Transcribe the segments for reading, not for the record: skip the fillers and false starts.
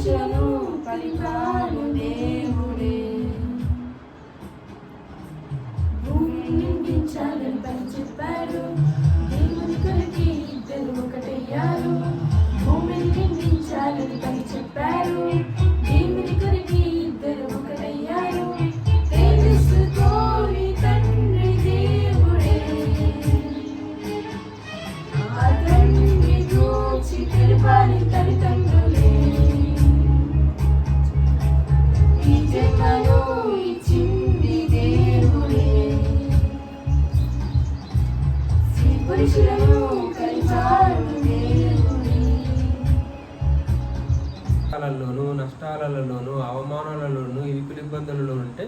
మనుషులను కలిపాడు దేవుడే. భూమిని నిందించాలని పని చెప్పాడు, దేవుని కొరకి ఇద్దరు ఒకటయ్యారు. భూమిని నిందించాలని పని చెప్పారు, దేవుని కొరకి ఇద్దరు ఒకటయ్యారు. తేజస్సుతోని తండ్రి దేవుడే, ఆ తండ్రి దూచి తిరుపాలి తల్లిదండ్రులే. ఈ జన్మను ఇచ్చింది దేవుడే, స్త్రీ పురుషులను కలిపాడు దేవుడే. కష్టాలలోనూ నష్టాలలోనూ అవమానాలలోనూ ఇరుకులు ఇబ్బందులలో ఉంటే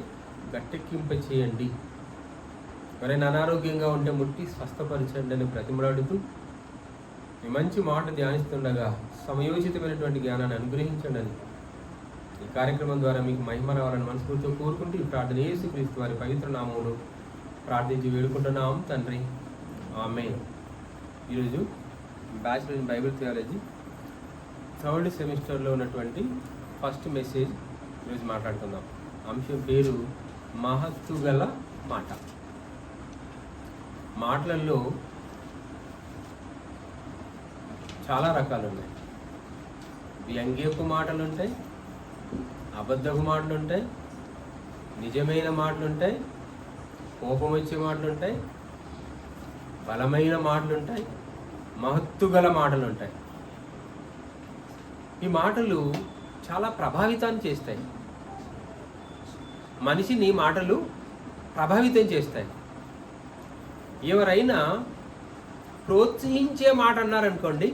గట్టెక్కింప చేయండి. ఎవరైనా అనారోగ్యంగా ఉంటే ముట్టి స్వస్థపరచండి అని బ్రతిమలాడుతూ మీ మంచి మాట ధ్యానిస్తుండగా సమయోచితమైనటువంటి జ్ఞానాన్ని అనుగ్రహించండి అని ఈ కార్యక్రమం ద్వారా మీకు మహిమ రావాలని మనస్ఫూర్తితో కోరుకుంటూ ఈ ప్రార్థన యేసుక్రీస్తు వారి పవిత్ర నామములో ప్రార్థించి వేడుకుంటున్నాం తండ్రి, ఆమేన్. ఈరోజు bachelor in Bible theology 3rd సెమిస్టర్లో ఉన్నటువంటి ఫస్ట్ మెసేజ్ ఈరోజు మాట్లాడుకుందాం. అంశం పేరు మహత్తు గల మాట. మాటలలో చాలా రకాలు ఉన్నాయి. వ్యంగ్యపు మాటలు ఉంటాయి, అబద్ధపు మాటలు ఉంటాయి, నిజమైన మాటలు ఉంటాయి, కోపం వచ్చే మాటలు ఉంటాయి, బలమైన మాటలు ఉంటాయి, మహత్తు గల మాటలు ఉంటాయి. ఈ మాటలు చాలా ప్రభావితాన్ని చేస్తాయి. మనిషిని మాటలు ప్రభావితం చేస్తాయి. ఎవరైనా ప్రోత్సహించే మాట అన్నారనుకోండి,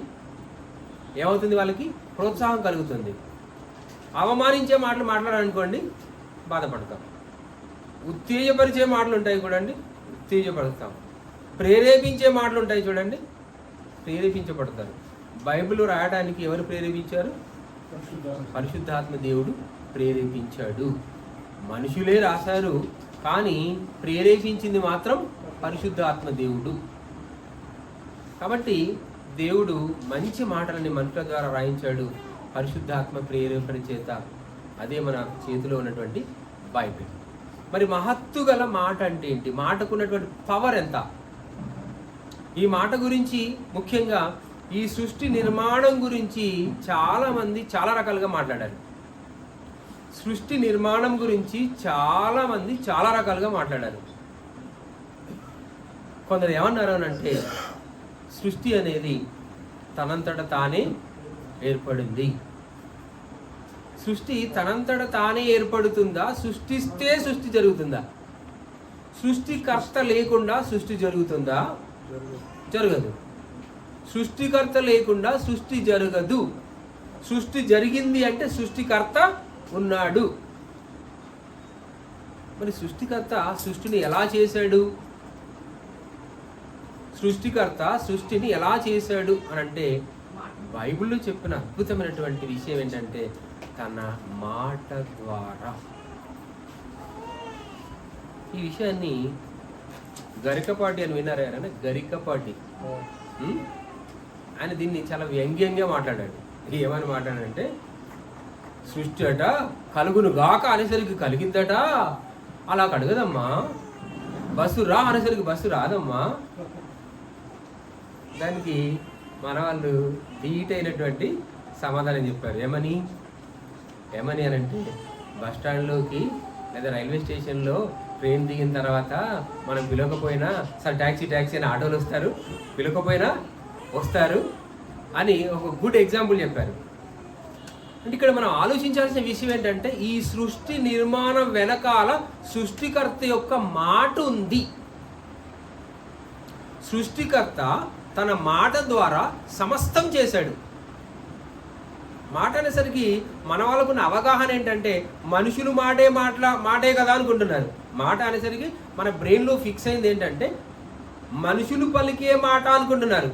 ఏమవుతుంది? వాళ్ళకి ప్రోత్సాహం కలుగుతుంది. అవమానించే మాటలు మాట్లాడారనుకోండి, బాధపడతాం. ఉత్తేజపరిచే మాటలు ఉంటాయి చూడండి, ఉత్తేజపడతాం. ప్రేరేపించే మాటలు ఉంటాయి చూడండి, ప్రేరేపించబడతారు. బైబిల్ రాయడానికి ఎవరు ప్రేరేపించారు? పరిశుద్ధాత్మ దేవుడు ప్రేరేపించాడు. మనుషులే రాశారు, కానీ ప్రేరేపించింది మాత్రం పరిశుద్ధాత్మ దేవుడు. కాబట్టి దేవుడు మంచి మాటలని మనుషుల ద్వారా రాయించాడు పరిశుద్ధాత్మ ప్రేరేపణ చేత. అదే మన చేతిలో ఉన్నటువంటి బైబిల్. మరి మహత్తు గల మాట అంటే ఏంటి? మాటకున్నటువంటి పవర్ ఎంత? ఈ మాట గురించి ముఖ్యంగా ఈ సృష్టి నిర్మాణం గురించి చాలామంది చాలా రకాలుగా మాట్లాడారు. సృష్టి నిర్మాణం గురించి చాలామంది చాలా రకాలుగా మాట్లాడారు. కొందరు ఏమన్నారు అంటే సృష్టి అనేది తనంతట తానే ఏర్పడింది. సృష్టి తనంతట తానే ఏర్పడుతుందా? సృష్టిస్తే సృష్టి జరుగుతుందా? సృష్టికర్త లేకుండా సృష్టి జరుగుతుందా? జరగదు. సృష్టికర్త లేకుండా సృష్టి జరగదు. సృష్టి జరిగింది అంటే సృష్టికర్త ఉన్నాడు. మరి సృష్టికర్త సృష్టిని ఎలా చేశాడు? సృష్టికర్త సృష్టిని ఎలా చేశాడు అని అంటే బైబిల్లో చెప్పిన అద్భుతమైనటువంటి విషయం ఏంటంటే తన మాట ద్వారా. ఈ విషయాన్ని గరికపాటి అని విన్నారా? గరికపాటి ఆయన దీన్ని చాలా వ్యంగ్యంగా మాట్లాడాడు. ఏమని మాట్లాడాడంటే సృష్టి అట కలుగును గాక అనేసరికి కలిగిందట, అలా కడగదమ్మా. బస్సు రా అనేసరికి బస్సు రాదమ్మా. దానికి మన వాళ్ళు ధీటైనటువంటి సమాధానం చెప్పారు. ఏమని అని అంటే బస్ స్టాండ్లోకి లేదా రైల్వే స్టేషన్లో ట్రైన్ దిగిన తర్వాత మనం పిలవకపోయినా సార్ ట్యాక్సీ అని ఆటోలు వస్తారు, పిలవకపోయినా వస్తారు అని ఒక గుడ్ ఎగ్జాంపుల్ చెప్పారు. అంటే ఇక్కడ మనం ఆలోచించాల్సిన విషయం ఏంటంటే ఈ సృష్టి నిర్మాణం వెనకాల సృష్టికర్త యొక్క మాట ఉంది. సృష్టికర్త తన మాట ద్వారా సమస్తం చేశాడు. మాట అనేసరికి మన వాళ్ళకున్న అవగాహన ఏంటంటే మనుషులు మాటే కదా అనుకుంటున్నారు. మాట అనేసరికి మన బ్రెయిన్లో ఫిక్స్ అయింది ఏంటంటే మనుషులు పలికే మాట అనుకుంటున్నారు.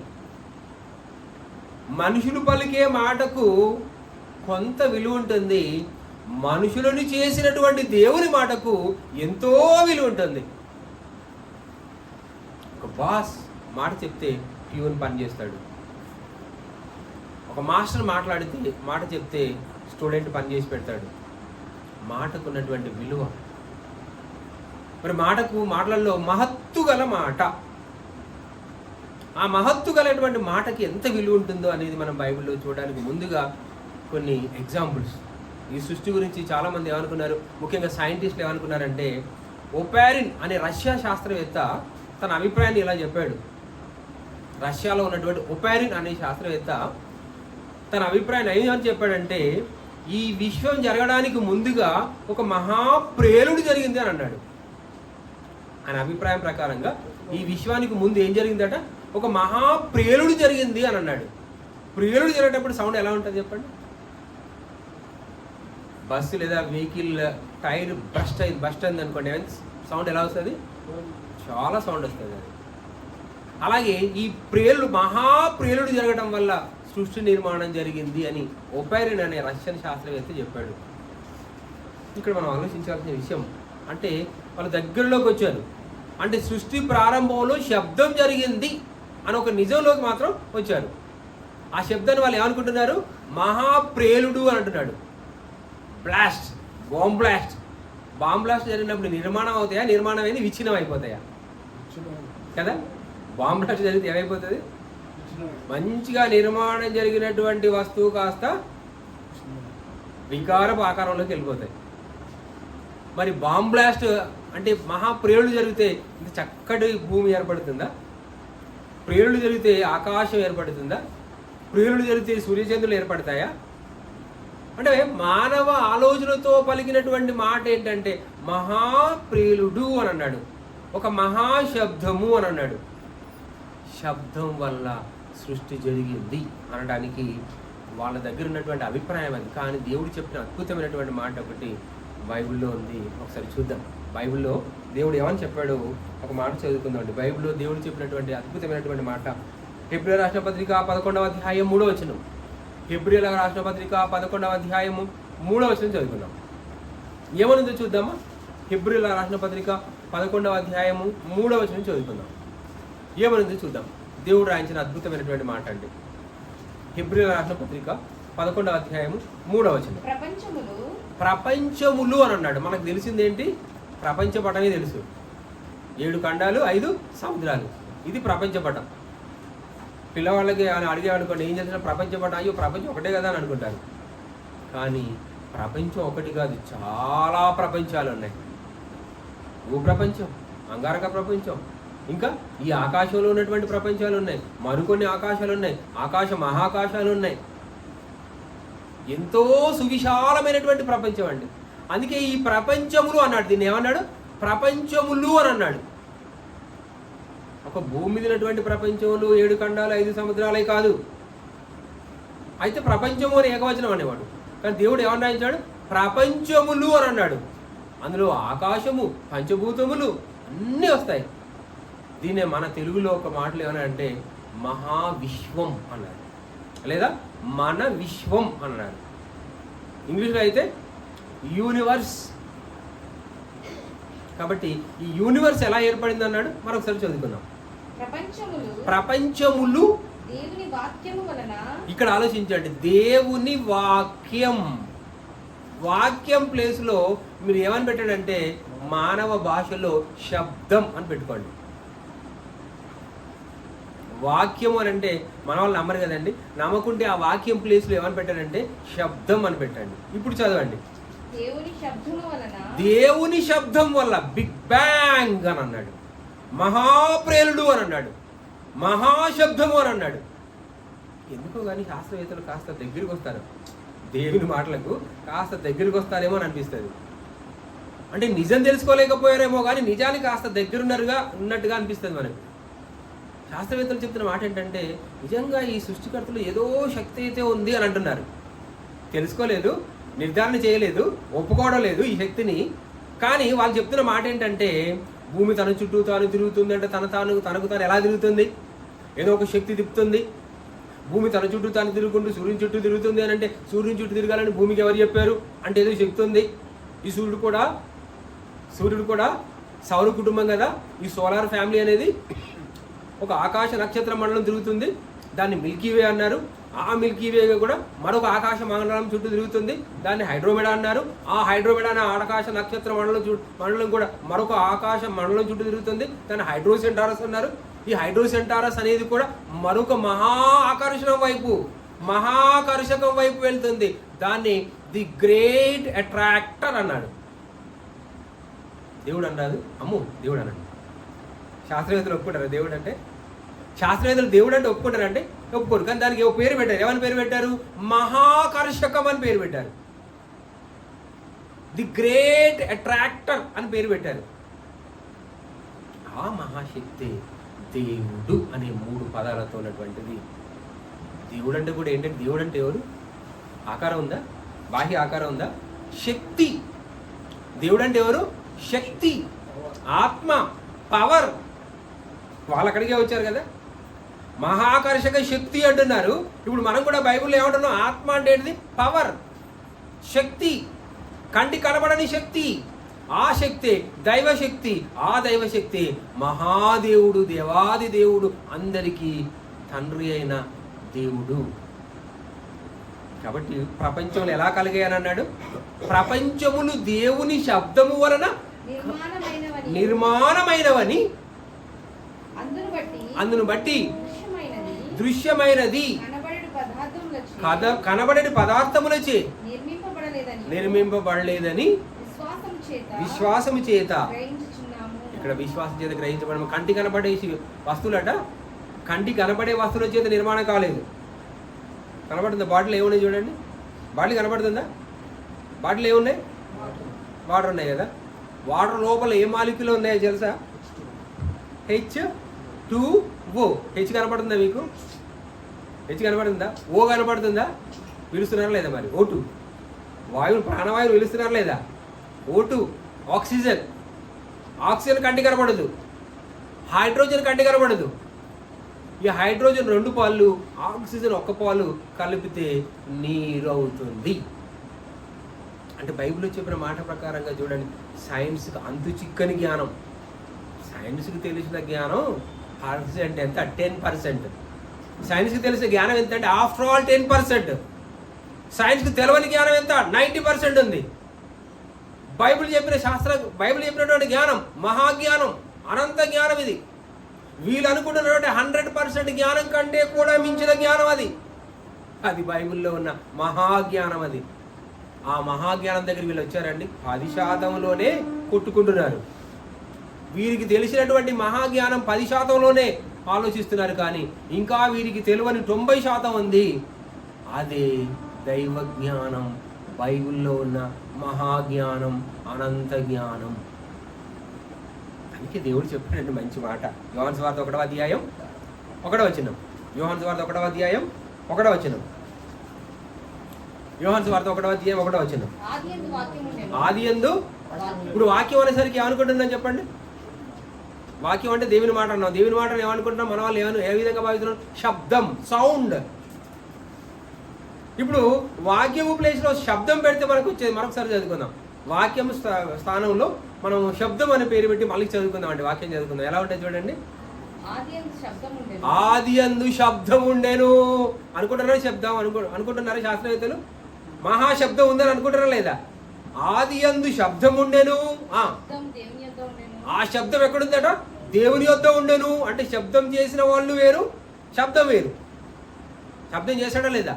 మనుషులు పలికే మాటకు కొంత విలువ ఉంటుంది, మనుషులను చేసినటువంటి దేవుని మాటకు ఎంతో విలువ ఉంటుంది. ఒక బాస్ మాట చెప్తే ప్యూన్ పని చేస్తాడు. ఒక మాస్టర్ మాట చెప్తే స్టూడెంట్ పని చేసి పెడతాడు. మాటకు ఉన్నటువంటి విలువ, మరి మాటలలో మహత్తు గల మాట, ఆ మహత్తు గలటువంటి మాటకి ఎంత విలువ ఉంటుందో అనేది మనం బైబిల్లో చూడడానికి ముందుగా కొన్ని ఎగ్జాంపుల్స్. ఈ సృష్టి గురించి చాలామంది ఏమనుకున్నారు, ముఖ్యంగా సైంటిస్టులు ఏమనుకున్నారంటే, ఓపారిన్ అనే రష్యా శాస్త్రవేత్త తన అభిప్రాయాన్ని ఇలా చెప్పాడు. రష్యాలో ఉన్నటువంటి ఓపారిన్ అనే శాస్త్రవేత్త తన అభిప్రాయాన్ని ఏమని చెప్పాడంటే, ఈ విశ్వం జరగడానికి ముందుగా ఒక మహాప్రేలుడు జరిగింది అని అన్నాడు. ఆయన అభిప్రాయం ప్రకారంగా ఈ విశ్వానికి ముందు ఏం జరిగిందట, ఒక మహాప్రేలుడు జరిగింది అని అన్నాడు. ప్రేలుడు జరిగేటప్పుడు సౌండ్ ఎలా ఉంటుంది చెప్పండి? బస్సు లేదా వెహికల్ టైర్ బస్ట్ అయింది అనుకోండి, సౌండ్ ఎలా వస్తుంది? చాలా సౌండ్ వస్తుంది. అలాగే ఈ మహాప్రేలుడు జరగడం వల్ల సృష్టి నిర్మాణం జరిగింది అని ఓపారిన్ అనే రష్యన్ శాస్త్రవేత్త చెప్పాడు. ఇక్కడ మనం ఆలోచించాల్సిన విషయం అంటే, వాళ్ళు దగ్గరలోకి వచ్చారు. అంటే సృష్టి ప్రారంభంలో శబ్దం జరిగింది అని ఒక నిజంలోకి మాత్రం వచ్చారు. ఆ శబ్దాన్ని వాళ్ళు ఏమనుకుంటున్నారు? మహాప్రేలుడు అని అంటున్నాడు. బ్లాస్ట్, బాంబ్ బ్లాస్ట్ జరిగినప్పుడు నిర్మాణం అవుతాయా? నిర్మాణమైంది విచ్ఛిన్నం అయిపోతాయా కదా? బాంబ్ బ్లాస్ట్ జరిగితే ఏమైపోతుంది? మంచిగా నిర్మాణం జరిగినటువంటి వస్తువు కాస్త వికారపు ఆకారంలోకి వెళ్ళిపోతాయి. మరి బాంబ్ బ్లాస్ట్ అంటే మహాప్రేలుడు జరిగితే ఇంత చక్కటి భూమి ఏర్పడుతుందా? ప్రేలుడు జరిగితే ఆకాశం ఏర్పడుతుందా? ప్రేలుడు జరిగితే సూర్యచంద్రులు ఏర్పడతాయా? అంటే మానవ ఆలోచనతో పలికినటువంటి మాట ఏంటంటే మహాప్రేలుడు అని అన్నాడు, ఒక మహాశబ్దము అని అన్నాడు. శబ్దం వల్ల సృష్టి జరిగింది అనడానికి వాళ్ళ దగ్గర ఉన్నటువంటి అభిప్రాయం అది. కానీ దేవుడు చెప్పిన అద్భుతమైనటువంటి మాట ఒకటి బైబిల్లో ఉంది. ఒకసారి చూద్దాం. బైబిల్లో దేవుడు ఏమని చెప్పాడో ఒక మాట చదువుకుందామండి. బైబిల్లో దేవుడు చెప్పినటువంటి అద్భుతమైనటువంటి మాట హెబ్రీయుల రాసిన పత్రిక 11వ అధ్యాయం 3వ వచనం. హెబ్రీయుల రాసిన పత్రిక 11వ అధ్యాయము 3వ వచనం చదువుకుందాం. ఏమనుందో చూద్దామా? హెబ్రీయుల రాసిన పత్రిక 11వ అధ్యాయము 3వ వచనం చదువుకుందాం. ఏమనుందో చూద్దాం. దేవుడు రాయించిన అద్భుతమైనటువంటి మాట అండి. హెబ్రీయుల రాసిన పత్రిక 11వ అధ్యాయము 3వ వచనం. ప్రపంచములు అని అన్నాడు. మనకు తెలిసింది ఏంటి? ప్రపంచ పటమే తెలుసు. 7 ఖండాలు 5 సముద్రాలు, ఇది ప్రపంచ పటం. పిల్లవాళ్ళకి అడిగే అనుకోండి, ఏం చేసిన ప్రపంచ పటం? అయ్యో ప్రపంచం ఒకటే కదా అని అనుకుంటారు. కానీ ప్రపంచం ఒకటి కాదు, చాలా ప్రపంచాలు ఉన్నాయి. భూప్రపంచం, అంగారక ప్రపంచం, ఇంకా ఈ ఆకాశంలో ఉన్నటువంటి ప్రపంచాలు ఉన్నాయి, మరికొన్ని ఆకాశాలు ఉన్నాయి, మహాకాశాలు ఉన్నాయి. ఎంతో సువిశాలమైనటువంటి ప్రపంచం అండి. అందుకే ఈ ప్రపంచములు అన్నాడు. దీన్ని ఏమన్నాడు? ప్రపంచములు అని అన్నాడు. ఒక భూమి మీద ఉన్నటువంటి ప్రపంచములు 7 ఖండాలు 5 సముద్రాలే కాదు. అయితే ప్రపంచము అని ఏకవచనం అనేవాడు. కానీ దేవుడు ఏమన్నా రాయించాడు? ప్రపంచములు అని అన్నాడు. అందులో ఆకాశము, పంచభూతములు అన్నీ వస్తాయి. దీన్నే మన తెలుగులో ఒక మాటలు ఏమన్నా అంటే మహావిశ్వం అన్నాడు, లేదా మన విశ్వం అన్నాడు. ఇంగ్లీష్లో అయితే యూనివర్స్. కాబట్టి ఈ యూనివర్స్ ఎలా ఏర్పడింది అన్నాడు. మరొకసారి చదువుకుందాం. ప్రపంచములు దేవుని వాక్యము వలన. ఇక్కడ ఆలోచించండి, దేవుని వాక్యం ప్లేస్లో మీరు ఏమని పెట్టాడంటే మానవ భాషలో శబ్దం అని పెట్టుకోండి. వాక్యం అని అంటే మన వాళ్ళు నమ్మరు కదండి. నమ్మకుంటే ఆ వాక్యం ప్లేస్లో ఏమని పెట్టాడంటే శబ్దం అని పెట్టండి. ఇప్పుడు చదవండి. దేవుని శబ్దం వల్ల బిగ్ బ్యాంగ్ అని అన్నాడు, మహాప్రేలుడు అని అన్నాడు, మహాశబ్దము అని అన్నాడు. ఎందుకో కానీ శాస్త్రవేత్తలు కాస్త దగ్గరికి వస్తారు, దేవుని మాటలకు కాస్త దగ్గరికి వస్తారేమో అని అనిపిస్తుంది. అంటే నిజం తెలుసుకోలేకపోయారేమో కానీ నిజానికి కాస్త ఉన్నట్టుగా అనిపిస్తుంది మనకు. శాస్త్రవేత్తలు చెప్తున్న మాట ఏంటంటే నిజంగా ఈ సృష్టికర్తలు ఏదో శక్తి అయితే ఉంది అని అంటున్నారు. తెలుసుకోలేదు, నిర్ధారణ చేయలేదు, ఒప్పుకోవడం లేదు ఈ శక్తిని. కానీ వాళ్ళు చెప్తున్న మాట ఏంటంటే భూమి తన చుట్టూ తాను తిరుగుతుంది అంటే తనకు తాను ఎలా తిరుగుతుంది? ఏదో ఒక శక్తి తిప్పుతుంది. భూమి తన చుట్టూ తాను తిరుగుకుంటూ సూర్యుని చుట్టూ తిరుగుతుంది అని అంటే సూర్యుని చుట్టూ తిరగాలని భూమికి ఎవరు చెప్పారు? అంటే ఏదో శక్తి ఉంది. ఈ సూర్యుడు కూడా సౌర కుటుంబం కదా. ఈ సోలార్ ఫ్యామిలీ అనేది ఒక ఆకాశ నక్షత్ర మండలం తిరుగుతుంది, దాన్ని మిల్కీ వే అన్నారు. ఆ మిల్కీ వే కూడా మరొక ఆకాశ మండలం చుట్టూ తిరుగుతుంది. దాన్ని హైడ్రోమెడా అన్నారు. ఆ హైడ్రోమెడా అనే ఆకాశ నక్షత్ర మండలం కూడా మరొక ఆకాశ మండలం చుట్టూ తిరుగుతుంది. దాన్ని హైడ్రోసెంటారస్ అన్నారు. ఈ హైడ్రోసెంటారస్ అనేది కూడా మరొక మహాకర్షణం వైపు వెళ్తుంది. దాన్ని ది గ్రేట్ అట్రాక్టర్ అన్నాడు. దేవుడు అన్నాడు, దేవుడు అన్నాడు. శాస్త్రవేత్తలు ఒప్పుకుంటారు దేవుడు అంటే? శాస్త్రవేత్తలు దేవుడు అంటే ఒప్పుకుంటారంటే ఒప్పుకోరు. కానీ దానికి పేరు పెట్టారు. ఏమని పేరు పెట్టారు? మహాకర్షకం అని పేరు పెట్టారు. ది గ్రేట్ అట్రాక్టర్ అని పేరు పెట్టారు. ఆ మహాశక్తి దేవుడు అనే 3 పదాలతో ఉన్నటువంటిది. దేవుడు అంటే కూడా ఏంటంటే, దేవుడు అంటే ఎవరు? ఆకారం ఉందా? బాహ్య ఆకారం ఉందా? శక్తి. దేవుడు అంటే ఎవరు? శక్తి, ఆత్మ, పవర్. వాళ్ళు అక్కడికే వచ్చారు కదా. మహాకర్షక శక్తి అంటున్నారు. ఇప్పుడు మనం కూడా బైబిల్లో ఏమంటున్నాం? ఆత్మ అంటే ఏంటిది? పవర్, శక్తి, కంటి కనబడని శక్తి. ఆ శక్తి దైవశక్తి. ఆ దైవశక్తి మహాదేవుడు, దేవాది దేవుడు, అందరికీ తండ్రి అయిన దేవుడు. కాబట్టి ప్రపంచంలో ఎలా కలిగాయని అన్నాడు? ప్రపంచములు దేవుని శబ్దము వలన నిర్మాణమైనవని, అందును బట్టి దృశ్యమైనది కనబడని పదార్థములచే నిర్మింపబడలేదని విశ్వాసము చేత. ఇక్కడ విశ్వాసం చేత గ్రహించబడము. కంటి కనబడే వస్తువులట, కంటి కనబడే వస్తువుల చేత నిర్మాణం కాలేదు. కనబడుతుందా? బాటిల్ ఏమున్నాయి చూడండి. బాటిల్ కనబడుతుందా? బాటిల్ ఏమున్నాయి? వాటర్ ఉన్నాయి కదా. వాటర్ లోపల ఏ మాలిక్యూల్ ఉన్నాయో తెలుసా? H2O. హెచ్ కనపడుతుందా మీకు? హెచ్ కనపడుతుందా? ఓ కనపడుతుందా? పిలుస్తున్నారా లేదా? మరి O2 వాయువు, ప్రాణవాయువు పిలుస్తున్నారా లేదా? O2 oxygen. ఆక్సిజన్ కంటి కనపడదు. హైడ్రోజన్ కంటి కనపడదు. ఈ హైడ్రోజన్ 2 పాలు, ఆక్సిజన్ 1 పాలు కలిపితే నీరు అవుతుంది. అంటే బైబిల్లో చెప్పిన మాట ప్రకారంగా చూడండి, సైన్స్కి అంతు చిక్కని జ్ఞానం. సైన్స్కి తెలిసిన జ్ఞానం పర్సెంట్ ఎంత? 10%. సైన్స్కి తెలిసిన జ్ఞానం ఎంత అంటే ఆఫ్టర్ ఆల్ 10%. సైన్స్కి తెలియని జ్ఞానం ఎంత? 90% ఉంది. బైబిల్ చెప్పినటువంటి జ్ఞానం మహాజ్ఞానం, అనంత జ్ఞానం. ఇది వీళ్ళు అనుకుంటున్నటువంటి 100% జ్ఞానం కంటే కూడా మించిన జ్ఞానం. అది బైబిల్లో ఉన్న మహాజ్ఞానం. అది ఆ మహాజ్ఞానం దగ్గర వీళ్ళు వచ్చారండి. 10%లోనే కొట్టుకుంటున్నారు. వీరికి తెలిసినటువంటి మహాజ్ఞానం 10%లోనే ఆలోచిస్తున్నారు. కానీ ఇంకా వీరికి తెలియని 90% ఉంది. అదే దైవ జ్ఞానం, బైబిల్లో ఉన్న మహాజ్ఞానం, అనంత జ్ఞానం. అందుకే దేవుడు చెప్పాడంటే మంచి మాట. యోహాను సువార్త 1వ అధ్యాయం 1వ వచనం. యోహాను సువార్త 1వ అధ్యాయం 1వ వచనం. యోహాను సువార్త 1వ అధ్యాయం 1వ వచనం. ఆదియందు. ఇప్పుడు వాక్యం అనేసరికి ఏమనుకుంటున్నాం చెప్పండి? వాక్యం అంటే దేవుని మాట అన్నాం. దేవుని మాట ఏమనుకుంటున్నాం? మన వాళ్ళు ఏ విధంగా భావిస్తున్నాం? శబ్దం, సౌండ్. ఇప్పుడు వాక్యము ప్లేస్లో శబ్దం పెడితే మనకు వచ్చేది. మరొకసారి చదువుకుందాం. వాక్యం స్థానంలో మనం శబ్దం అనే పేరు పెట్టి మళ్ళీ చదువుకుందాం అండి. వాక్యం చదువుకుందాం. ఎలా ఉంటుంది చూడండి. ఆదియందు శబ్దం ఉండెను. అనుకుంటున్నారా? శబ్దం అనుకుంటున్నారా శాస్త్రవేత్తలు? మహాశబ్దం ఉందని అనుకుంటారా లేదా? ఆదియందు శబ్దం ఉండెను. ఆ శబ్దం ఎక్కడుందట? దేవుని యొద్ద ఉండెను. అంటే శబ్దం చేసిన వాళ్ళు వేరు, శబ్దం వేరు. శబ్దం చేశాడా లేదా?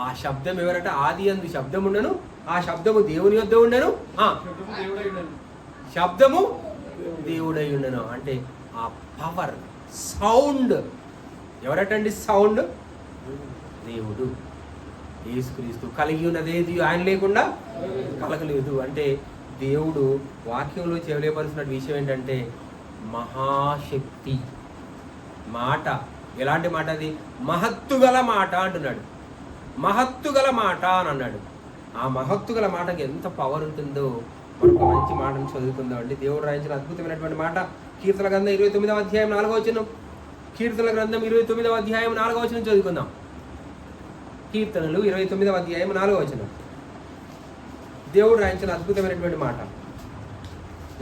ఆ శబ్దం ఎవరట? ఆదియందు శబ్దం ఉండెను. ఆ శబ్దము దేవుని యొద్ద ఉండెను. శబ్దము దేవుడై ఉండెను. అంటే ఆ పవర్, సౌండ్ ఎవరటండి? సౌండ్ దేవుడు, యేసుక్రీస్తు. కలిగి ఉన్నదేది ఆయన లేకుండా కలగలేదు. అంటే దేవుడు వాక్యంలో తెలియపరుస్తున్న విషయం ఏంటంటే మహాశక్తి మాట. ఎలాంటి మాట అది? మహత్తుగల మాట అంటున్నాడు. మహత్తుగల మాట అని అన్నాడు. ఆ మహత్తుగల మాటకి ఎంత పవర్ ఉంటుందో మరొక మంచి మాటను చదువుకుందాం అండి. దేవుడు రాయించిన అద్భుతమైనటువంటి మాట. కీర్తన గ్రంథం 29వ అధ్యాయం 4వ వచనం. కీర్తన గ్రంథం 29వ అధ్యాయం 4వ వచనం చదువుకుందాం. కీర్తనలు 29వ అధ్యాయం 4వ వచనం. దేవుడు రాయించిన అద్భుతమైనటువంటి మాట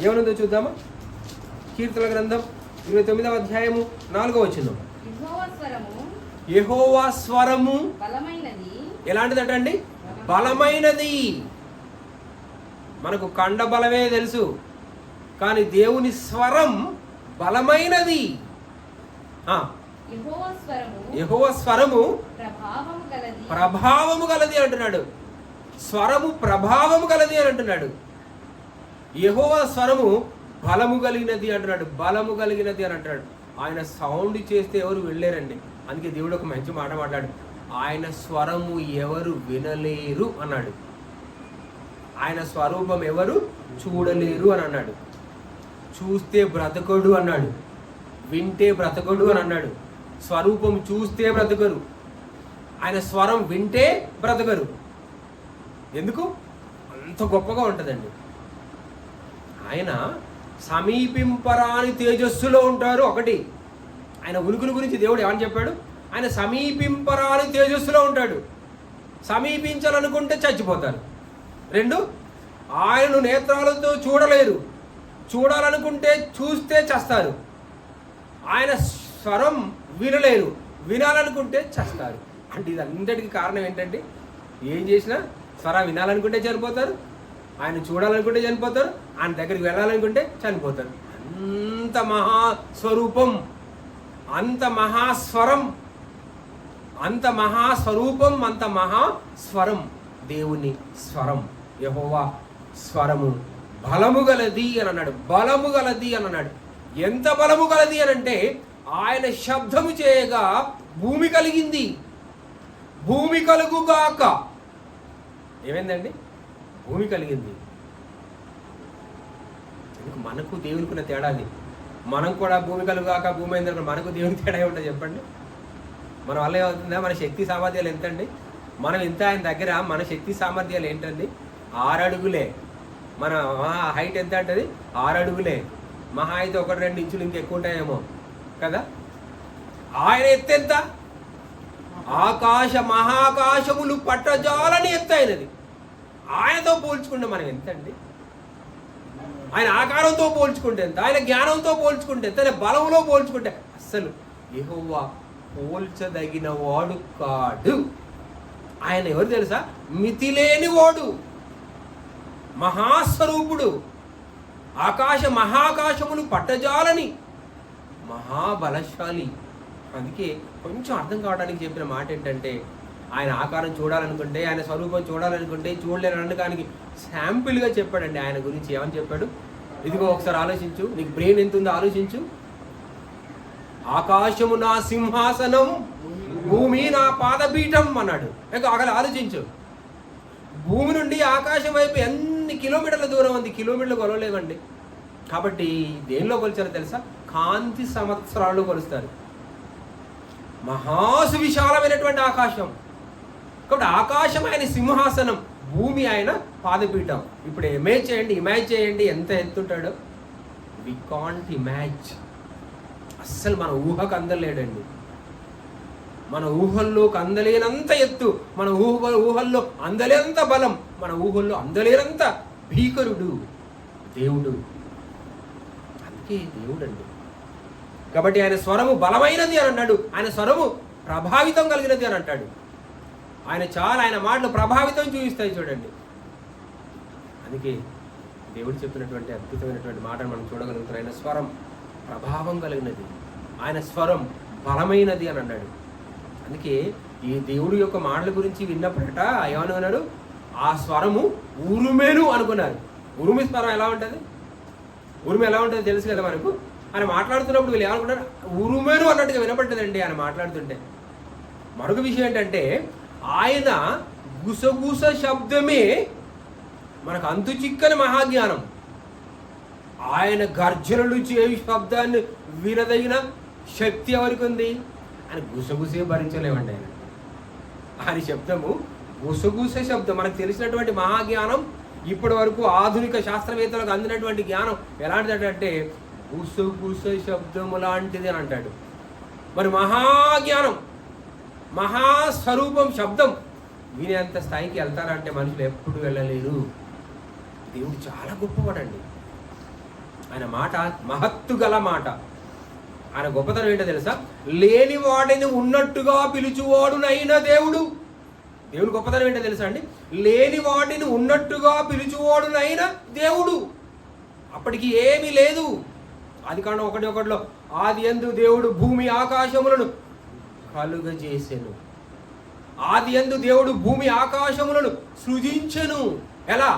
ఏమనుందో చూద్దామా? కీర్తన గ్రంథం 29వ అధ్యాయము 4వ వచనం. యెహోవా స్వరము బలమైనది. ఎలాంటిదటండి? బలమైనది. మనకు కండ బలమే తెలుసు, కానీ దేవుని స్వరం బలమైనది. యెహోవా స్వరము ప్రభావము గలది అంటున్నాడు. స్వరము ప్రభావము గలది అని అంటున్నాడు. యెహోవా స్వరము బలము కలిగినది అంటున్నాడు. బలము కలిగినది అని అంటున్నాడు. ఆయన సౌండ్ చేస్తే ఎవరు వెళ్ళలేరండి. అందుకే దేవుడు ఒక మంచి మాట మాట్లాడు, ఆయన స్వరము ఎవరు వినలేరు అన్నాడు. ఆయన స్వరూపం ఎవరు చూడలేరు అని అన్నాడు. చూస్తే బ్రతకడు అన్నాడు, వింటే బ్రతకడు అని అన్నాడు. స్వరూపం చూస్తే బ్రతకరు, ఆయన స్వరం వింటే బ్రతకరు. ఎందుకు? అంత గొప్పగా ఉంటుందండి. ఆయన సమీపింపరాని తేజస్సులో ఉంటారు. ఒకటి, ఆయన ఉనికిని గురించి దేవుడు ఏమని చెప్పాడు? ఆయన సమీపింపరాని తేజస్సులో ఉంటాడు. సమీపించాలనుకుంటే చచ్చిపోతారు. 2, ఆయనను నేత్రాలతో చూడలేరు, చూడాలనుకుంటే చూస్తే చస్తారు. ఆయన స్వరం వినలేరు, వినాలనుకుంటే చస్తారు. అంటే ఇదంతటికి కారణం ఏంటంటే, ఏం చేసినా స్వరం వినాలనుకుంటే చనిపోతారు, ఆయన చూడాలనుకుంటే చనిపోతారు, ఆయన దగ్గరికి వెళ్ళాలనుకుంటే చనిపోతారు. అంత మహాస్వరూపం, అంత మహాస్వరం, అంత మహాస్వరూపం, అంత మహాస్వరం దేవుని స్వరం. యెహోవా స్వరము బలము గలది అని అన్నాడు. బలము గలది అని అన్నాడు. ఎంత బలము గలది అని అంటే, ఆయన శబ్దము చేయగా భూమి కలిగింది. భూమి కలుగుగాక. ఏమైందండి? భూమి కలిగింది. మనకు దేవునికున్న తేడాది. మనం కూడా భూమి కలుగాక భూమి అయిందనుకో, మనకు దేవుని తేడా ఉంటుంది చెప్పండి. మన వల్ల ఏమవుతుందా? మన శక్తి సామర్థ్యాలు ఎంతండి? మనం ఎంత ఆయన దగ్గర మన శక్తి సామర్థ్యాలు ఏంటండి? 6 అడుగులే. మన హైట్ ఎంత అంటది? 6 అడుగులే. మహా అయితే 1-2 ఇంచులు ఇంకా ఎక్కువ ఉంటాయేమో కదా. ఆయన ఎత్తు ఎంత? ఆకాశ మహాకాశములు పట్టజాలని ఎత్తు అయినది. ఆయనతో పోల్చుకుంటే మనం ఎంతండి? ఆయన ఆకారంతో పోల్చుకుంటే ఎంత? ఆయన జ్ఞానంతో పోల్చుకుంటే ఎంత? ఆయన బలంలో పోల్చుకుంటే అస్సలు యెహోవా పోల్చదగిన వాడు కాడు. ఆయన ఎవరు తెలుసా? మితిలేని వాడు, మహాస్వరూపుడు, ఆకాశ మహాకాశములు పట్టజాలని మహాబలశాలి. అందుకే కొంచెం అర్థం కావడానికి చెప్పిన మాట ఏంటంటే, ఆయన ఆకారం చూడాలనుకుంటే, ఆయన స్వరూపం చూడాలనుకుంటే చూడలేని అనడానికి శాంపిల్గా చెప్పాడండి. ఆయన గురించి ఏమని చెప్పాడు? ఇదిగో ఒకసారి ఆలోచించు, నీకు బ్రెయిన్ ఎంత ఉందో ఆలోచించు. ఆకాశము నా సింహాసనం, భూమి నా పాదపీఠం అన్నాడు. ఇంకా అక్కడ ఆలోచించు. భూమి నుండి ఆకాశం వైపు ఎన్ని కిలోమీటర్ల దూరం ఉంది? కిలోమీటర్లు కొలవలేవండి. కాబట్టి దేనిలో కొలిచారో తెలుసా? కాంతి సంవత్సరాలు కొలుస్తారు. మహాసువిశాలమైనటువంటి ఆకాశం. కాబట్టి ఆకాశం ఆయన సింహాసనం, భూమి ఆయన పాదపీఠం. ఇప్పుడు ఇమాజిన్ చేయండి ఎంత ఎత్తుంటాడో. We can't ఇమాజ్. అస్సలు మన ఊహకు అందలేడండి. మన ఊహల్లోకి అందలేనంత ఎత్తు, మన ఊహల్లో అందలేనంత బలం, మన ఊహల్లో అందలేనంత భీకరుడు దేవుడు. అందుకే దేవుడు అండి. కాబట్టి ఆయన స్వరము బలమైనది అని అన్నాడు. ఆయన స్వరము ప్రభావితం కలిగినది అని అంటాడు. ఆయన మాటలు ప్రభావితం చూపిస్తాయి చూడండి. అందుకే దేవుడు చెప్పినటువంటి అద్భుతమైనటువంటి మాటను మనం చూడగలుగుతాం. ఆయన స్వరం ప్రభావం కలిగినది, ఆయన స్వరం బలమైనది అని అన్నాడు. అందుకే ఈ దేవుడి యొక్క మాటల గురించి విన్నప్పుడట ఏమనుకున్నాడు? ఆ స్వరము ఉరుమెను అనుకున్నారు. ఉరుమి స్వరం ఎలా ఉంటుంది? ఉరుము ఎలా ఉంటుందో తెలుసు కదా మనకు. ఆయన మాట్లాడుతున్నప్పుడు వీళ్ళు ఏమనుకున్నారు? ఉరుమెను అన్నట్టుగా వినపడ్డదండి ఆయన మాట్లాడుతుంటే. మరొక విషయం ఏంటంటే, ఆయన గుసగుస శబ్దమే మనకు అంతు చిక్కని మహాజ్ఞానం. ఆయన గర్జనలు చేయి శబ్దాన్ని వినదగిన శక్తి ఎవరికి ఉంది? ఆయన గుసగుసే భరించలేమండి. ఆయన శబ్దము గుసగుస శబ్దం. మనకు తెలిసినటువంటి మహాజ్ఞానం, ఇప్పటి వరకు ఆధునిక శాస్త్రవేత్తలకు అందినటువంటి జ్ఞానం ఎలాంటిదంటే గుసగుస శబ్దము లాంటిది అని అంటాడు. మరి మహాజ్ఞానం, మహాస్వరూపం, శబ్దం వినేంత స్థాయికి వెళ్తారంటే మనుషులు ఎప్పుడు వెళ్ళలేరు. దేవుడు చాలా గొప్పవాడండి. ఆయన మాట మహత్తు గల మాట. ఆయన గొప్పతనం ఏంటో తెలుసా? లేని వాడిని ఉన్నట్టుగా పిలుచువాడునైన దేవుడు. దేవుని గొప్పతనం ఏంటో తెలుసా అండి? లేని వాడిని ఉన్నట్టుగా పిలుచువాడునైన దేవుడు. అప్పటికి ఏమీ లేదు. ఆదికాండం 1:1 ఆది యందు దేవుడు భూమి ఆకాశములను కలుగజేసెను. ఆది యందు దేవుడు భూమి ఆకాశములను సృజించెను. ఎలా?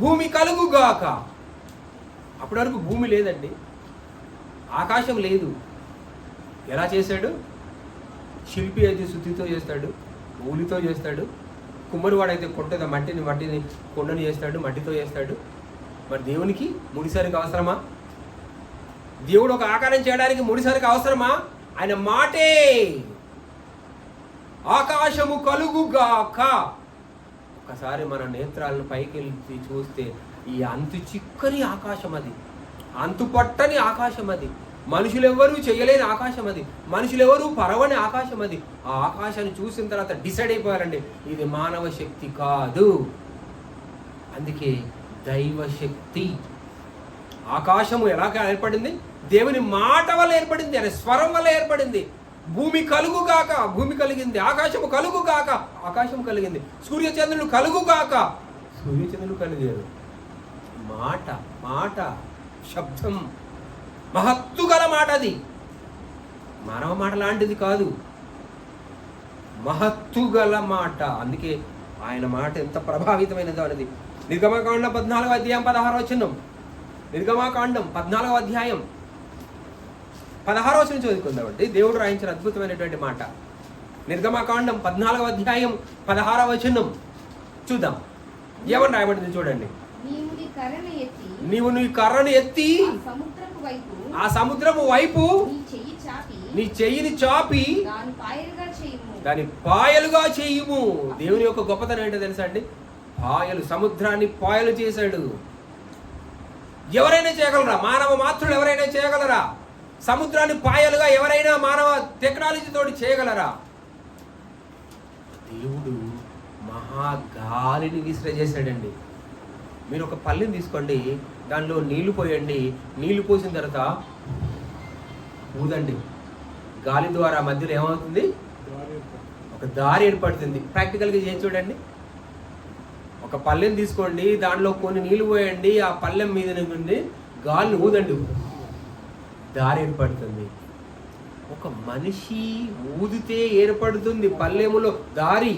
భూమి కలుగుగాక. అప్పటి వరకు భూమి లేదండి, ఆకాశం లేదు. ఎలా చేశాడు? శిల్పి అయితే శుద్ధితో చేస్తాడు, ఊలితో చేస్తాడు. కుమ్మరివాడైతే మట్టిని కొండని చేస్తాడు, మట్టితో చేస్తాడు. మరి దేవునికి ముడిసరికి అవసరమా? దేవుడు ఒక ఆకారం చేయడానికి ముడిసరికి అవసరమా? ఆయన మాటే ఆకాశము కలుగుగాక. ఒకసారి మన నేత్రాలను పైకెళ్ళి చూస్తే ఈ అంతు చిక్కని ఆకాశం అది, అంతు పట్టని ఆకాశం అది, మనుషులెవ్వరూ చేయలేని ఆకాశం అది, మనుషులెవరూ పరవని ఆకాశం అది. ఆ ఆకాశాన్ని చూసిన తర్వాత డిసైడ్ అయిపోయారండి, ఇది మానవ శక్తి కాదు. అందుకే దైవశక్తి. ఆకాశము ఎలా ఏర్పడింది? దేవుని మాట వల్ల ఏర్పడింది, అనే స్వరం వల్ల ఏర్పడింది. భూమి కలుగుగాక, భూమి కలిగింది. ఆకాశము కలుగుగాక, ఆకాశం కలిగింది. సూర్యచంద్రులు కలుగుగాక, సూర్యచంద్రులు కలిగారు. మాట మాట శబ్దం మహత్తు గల మాట. అది మానవ మాట లాంటిది కాదు, మహత్తు గల మాట. అందుకే ఆయన మాట ఎంత ప్రభావితమైనదో అనేది. నిర్గమకాండం 14వ అధ్యాయం 16వ వచనం. నిర్గమకాండం 14వ అధ్యాయం 16వ వచనం చదువుకుందామండి. దేవుడు రాయించిన అద్భుతమైనటువంటి మాట. నిర్గమకాండం 14వ అధ్యాయం 16వ వచనం చూద్దాం. ఏమని రాయబడింది చూడండి. నీవు నీ కర్రను ఎత్తి ఆ సముద్రపు వైపు నీ చెయ్యిని చాపి దాని పాయలుగా చేయుము. దేవుని యొక్క గొప్పతనం ఏంటో తెలుసా అండి? పాయలు, సముద్రాన్ని పాయలు చేశాడు. ఎవరైనా చేయగలరా? మానవ మాత్రులు ఎవరైనా చేయగలరా? సముద్రాన్ని పాయలుగా ఎవరైనా మానవ టెక్నాలజీ తోటి చేయగలరా? దేవుడు మహాగాలిని విసిరజేశాడండి. మీరు ఒక పల్లెని తీసుకోండి, దానిలో నీళ్లు పోయండి, నీళ్లు పోసిన తర్వాత ఊదండి, గాలి ద్వారా మధ్యలో ఏమవుతుంది? ఒక దారి ఏర్పడుతుంది. ప్రాక్టికల్గా చేసి చూడండి. ఒక పల్లెని తీసుకోండి, దానిలో కొన్ని నీళ్లు పోయండి, ఆ పల్లెం మీద నుండి గాలిని ఊదండి, దారి ఏర్పడుతుంది. ఒక మనిషి ఊదితే ఏర్పడుతుంది పల్లెములో దారి.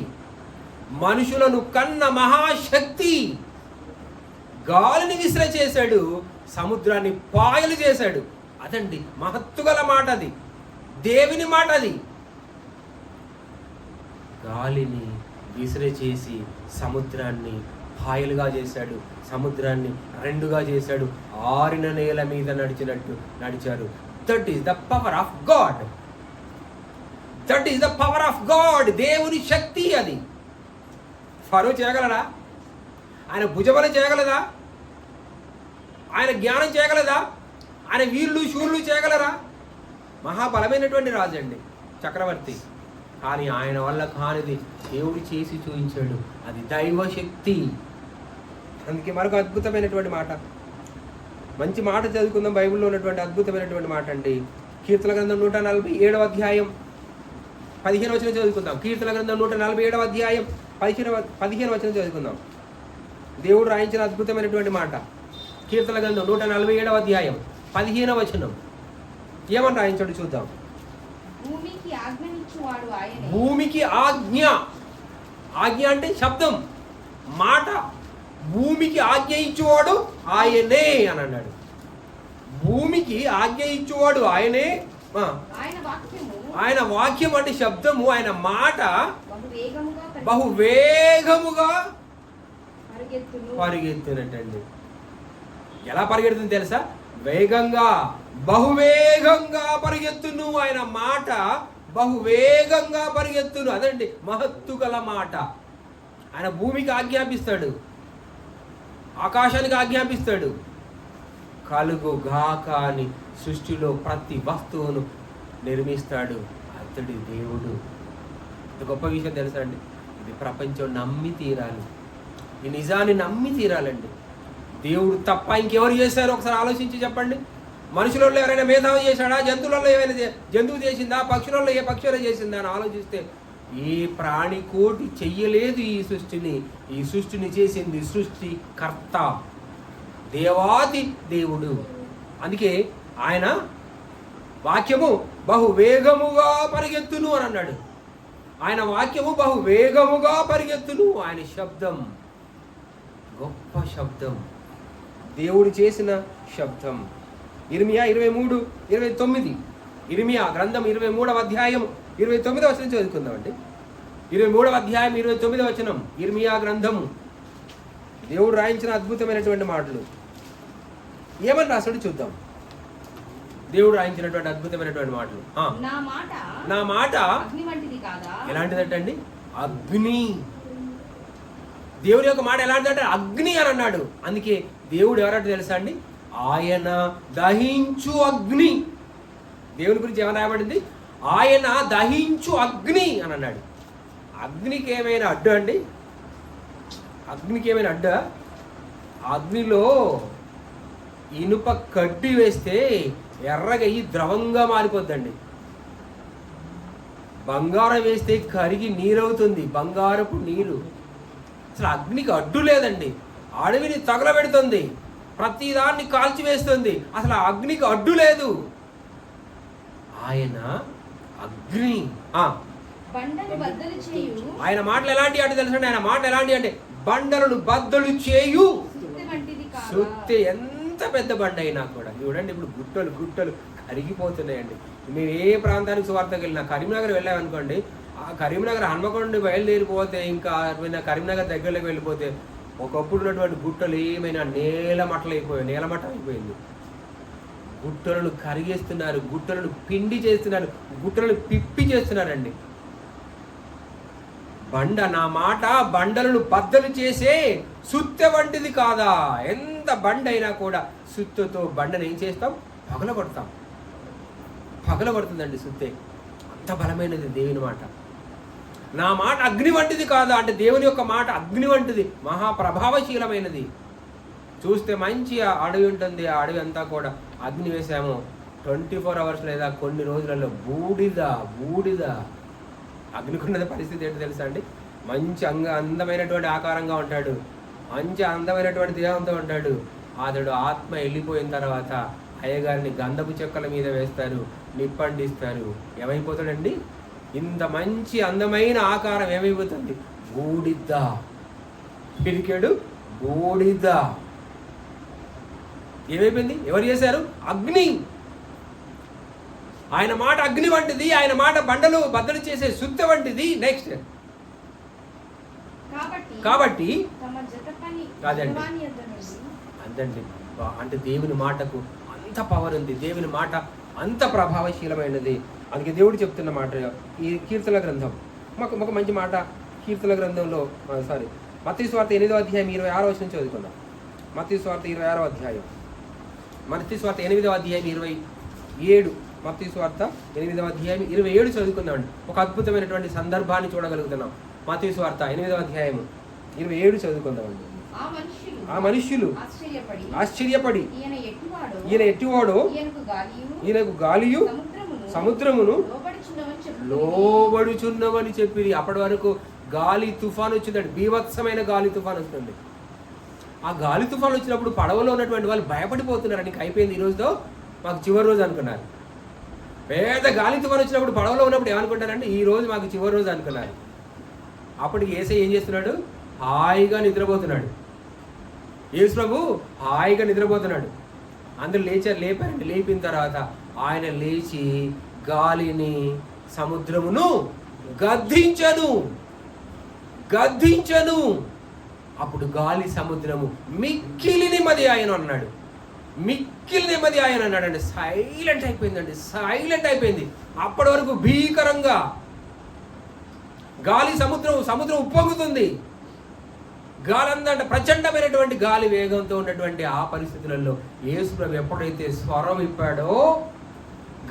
మనుషులను కన్న మహాశక్తి గాలిని విసిర చేశాడు, సముద్రాన్ని పాయలు చేశాడు. అదండి మహత్తుగల మాట. అది దేవుని మాట. అది గాలిని విసిర చేసి సముద్రాన్ని పాయలుగా చేశాడు, సముద్రాన్ని రెండుగా చేశాడు. ఆరిన నేల మీద నడిచినట్టు నడిచారు. That is the power of God. That is the power of God. దేవుని శక్తి అది. ఫరో చేయగలరా? ఆయన భుజబలం చేయగలదా? ఆయన జ్ఞానం చేయగలదా? ఆయన వీళ్ళు శూర్లు చేయగలరా? మహాబలమైనటువంటి రాజు అండి, చక్రవర్తి. కానీ ఆయన వల్ల కానిది దేవుడు చేసి చూపించాడు. అది దైవశక్తి. అందుకే మరొక అద్భుతమైనటువంటి మాట, మంచి మాట చదువుకుందాం. బైబిల్లో ఉన్నటువంటి అద్భుతమైనటువంటి మాట అండి. కీర్తన గ్రంథం 147వ అధ్యాయం 15వ వచనం చదువుకుందాం. కీర్తన గ్రంథం 147వ అధ్యాయం 15వ వచనం చదువుకుందాం. దేవుడు రాయించిన అద్భుతమైనటువంటి మాట. కీర్తన గ్రంథం 147వ అధ్యాయం 15వ వచనం ఏమని రాయించాడు చూద్దాం. భూమికి ఆజ్ఞ. ఆజ్ఞ అంటే శబ్దం, మాట. భూమికి ఆజ్ఞ ఇచ్చేవాడు ఆయనే అని అన్నాడు. భూమికి ఆజ్ఞ ఇచ్చేవాడు ఆయనే. ఆయన వాక్యం అంటే శబ్దము, ఆయన మాట బహువేగముగా పరిగెత్తినట్టండి. ఎలా పరిగెడుతుంది తెలుసా? వేగంగా, బహువేగంగా పరిగెత్తును. ఆయన మాట బహువేగంగా పరిగెత్తును. అదండి మహత్తు గల మాట. ఆయన భూమికి ఆజ్ఞాపిస్తాడు, ఆకాశానికి ఆజ్ఞాపిస్తాడు, కలుగుగాక అని సృష్టిలో ప్రతి వస్తువును నిర్మిస్తాడు. అతడి దేవుడు. ఇది గొప్ప విషయం తెలుసా అండి? ఇది ప్రపంచం నమ్మి తీరాలి. ఈ నిజాన్ని నమ్మి తీరాలండి. దేవుడు తప్ప ఇంకెవరు చేశారు? ఒకసారి ఆలోచించి చెప్పండి. మనుషులలో ఎవరైనా మేధావి చేశాడా, జంతువులలో ఏమైనా జంతువు చేసిందా, పక్షులలో ఏ పక్షులు చేసిందా అని ఆలోచిస్తే ఏ ప్రాణి కోటి చెయ్యలేదు ఈ సృష్టిని. ఈ సృష్టిని చేసింది సృష్టికర్త, దేవాది దేవుడు. అందుకే ఆయన వాక్యము బహు వేగముగా పరిగెత్తును అని అన్నాడు. ఆయన వాక్యము బహు వేగముగా పరిగెత్తును. ఆయన శబ్దం గొప్ప శబ్దం, దేవుడు చేసిన శబ్దం. ఇర్మియా 23:29, ఇర్మియా గ్రంథం 23వ అధ్యాయం 29వ వచనం చదువుకుందామండి. 23వ అధ్యాయం 29వ వచనం, ఇర్మియా గ్రంథము. దేవుడు రాయించిన అద్భుతమైనటువంటి మాటలు ఏమని రాశాడు చూద్దాం. దేవుడు రాయించినటువంటి అద్భుతమైనటువంటి మాటలు. నా మాట ఎలాంటిదంటండి? అగ్ని. దేవుడి యొక్క మాట ఎలాంటిదంటే అగ్ని అని అన్నాడు. అందుకే దేవుడు ఎవరంటే తెలుసా అండి? ఆయన దహించు అగ్ని. దేవుని గురించి ఏమైనా రాయబడింది? ఆయన దహించు అగ్ని అని అన్నాడు. అగ్నికి ఏమైనా అడ్డు అండి? అగ్నికి ఏమైనా అడ్డా? అగ్నిలో ఇనుప కడ్డి వేస్తే ఎర్రగా ద్రవంగా మారిపోద్దండి. బంగారం వేస్తే కరిగి నీరవుతుంది, బంగారపు నీరు. అసలు అగ్నికి అడ్డు లేదండి. అడవిని తగలబెడుతుంది, ప్రతిదాన్ని కాల్చివేస్తుంది. అసలు ఆ అగ్నికి అడ్డు లేదు. ఆయన అగ్ని. ఆయన మాటలు ఎలాంటి అంటే తెలుసండి? ఆయన మాట ఎలాంటి అంటే బండలను బద్దలు చేయు సుత్తి. ఎంత పెద్ద బండ అయినా కూడా చూడండి, ఇప్పుడు గుట్టలు గుట్టలు కరిగిపోతున్నాయండి. మేము ఏ ప్రాంతానికి సువార్తకి వెళ్ళినా, కరీంనగర్ వెళ్ళామనుకోండి, ఆ కరీంనగర్ హన్మకొండ బయలుదేరిపోతే ఇంకా కరీంనగర్ దగ్గరలోకి వెళ్ళిపోతే ఒకప్పుడు ఉన్నటువంటి గుట్టలు ఏమైనా నేలమట్టం అయిపోయింది. గుట్టలను కరిగేస్తున్నారు, గుట్టలను పిండి చేస్తున్నారు, గుట్టలను పిప్పి చేస్తున్నారండి. బండ, నా మాట బండలను బద్దలు చేసే సుత్తె వంటిది కాదా? ఎంత బండ అయినా కూడా సుత్తెతో బండను ఏం చేస్తాం? పగలగొడుతుందండి సుత్తె. అంత బలమైనది దేవుని మాట. నా మాట అగ్ని వంటిది కాదా అంటే దేవుని యొక్క మాట అగ్ని వంటిది, మహాప్రభావశీలమైనది. చూస్తే మంచి అడవి ఉంటుంది, ఆ అడవి అంతా కూడా అగ్ని వేసాము 24 hours లేదా కొన్ని రోజులలో బూడిద. అగ్నికున్నది పరిస్థితి ఏంటో తెలుసా అండి? మంచి అందమైనటువంటి ఆకారంగా ఉంటాడు, మంచి అందమైనటువంటి దేహంతో ఉంటాడు. అతడు ఆత్మ వెళ్ళిపోయిన తర్వాత అయ్యగారిని గంధపు చెక్కల మీద వేస్తారు, నిప్పండిస్తారు. ఏమైపోతాడండి? ఇంత మంచి అందమైన ఆకారం ఏమైపోతుంది? బూడిద. పిరికెడు బూడిద. ఏమైపోయింది? ఎవరు చేశారు? అగ్ని. ఆయన మాట అగ్ని వంటిది, ఆయన మాట బండలు బద్దలు చేసే సుత్తె వంటిది. నెక్స్ట్ కాబట్టి కాదండి, అంతండి. అంటే దేవుని మాటకు అంత పవర్ ఉంది, దేవుని మాట అంత ప్రభావశీలమైనది. అందుకే దేవుడు చెప్తున్న మాట ఈ కీర్తన గ్రంథం, ఒక మంచి మాట. కీర్తన గ్రంథంలో మత్తయి సువార్త 8వ అధ్యాయం 26వ వచనం చదువుకుందాం. మత్తయి సువార్త 26వ అధ్యాయం, మత్తయి సువార్త 8వ అధ్యాయం 27, మత్తయి సువార్త 8వ అధ్యాయం 27 చదువుకుందామండి. ఒక అద్భుతమైనటువంటి సందర్భాన్ని చూడగలుగుతున్నాం. మత్తయి సువార్త 8వ అధ్యాయం 27 చదువుకుందామండి. ఆ మనుష్యులు ఆశ్చర్యపడి ఈయన ఎట్టివాడో, ఈయనకు గాలియు సముద్రమును లోబడుచున్నవని చెప్పి. అప్పటి వరకు గాలి తుఫాను వచ్చిందండి, బీభత్సమైన గాలి తుఫాను వస్తుంది. ఆ గాలి తుఫాను వచ్చినప్పుడు పడవలో ఉన్నటువంటి వాళ్ళు భయపడిపోతున్నారు. నీకు అయిపోయింది, ఈ రోజుతో మాకు చివరి రోజు అనుకున్నారు. పేద గాలి తుఫాను వచ్చినప్పుడు పడవలో ఉన్నప్పుడు ఏమనుకుంటారంటే ఈ రోజు మాకు చివరి రోజు అనుకున్నారు. అప్పటికి యేసయ్య ఏం చేస్తున్నాడు? హాయిగా నిద్రపోతున్నాడు. యేసు ప్రభు హాయిగా నిద్రపోతున్నాడు. అందరూ లేపారండి. లేపిన తర్వాత ఆయన లేచి గాలిని సముద్రమును గద్దించను. అప్పుడు గాలి సముద్రము మిక్కిలి నెమ్మది ఆయన అన్నాడు. మిక్కిలి నెమ్మది ఆయన అన్నాడండి. సైలెంట్ అయిపోయింది. అప్పటి వరకు భీకరంగా గాలి సముద్రం ఉప్పొంగుతుంది. గాలి అందంటే ప్రచండమైనటువంటి గాలి వేగంతో ఉన్నటువంటి ఆ పరిస్థితులలో యేసు ప్రభు ఎప్పుడైతే స్వరం ఇప్పాడో,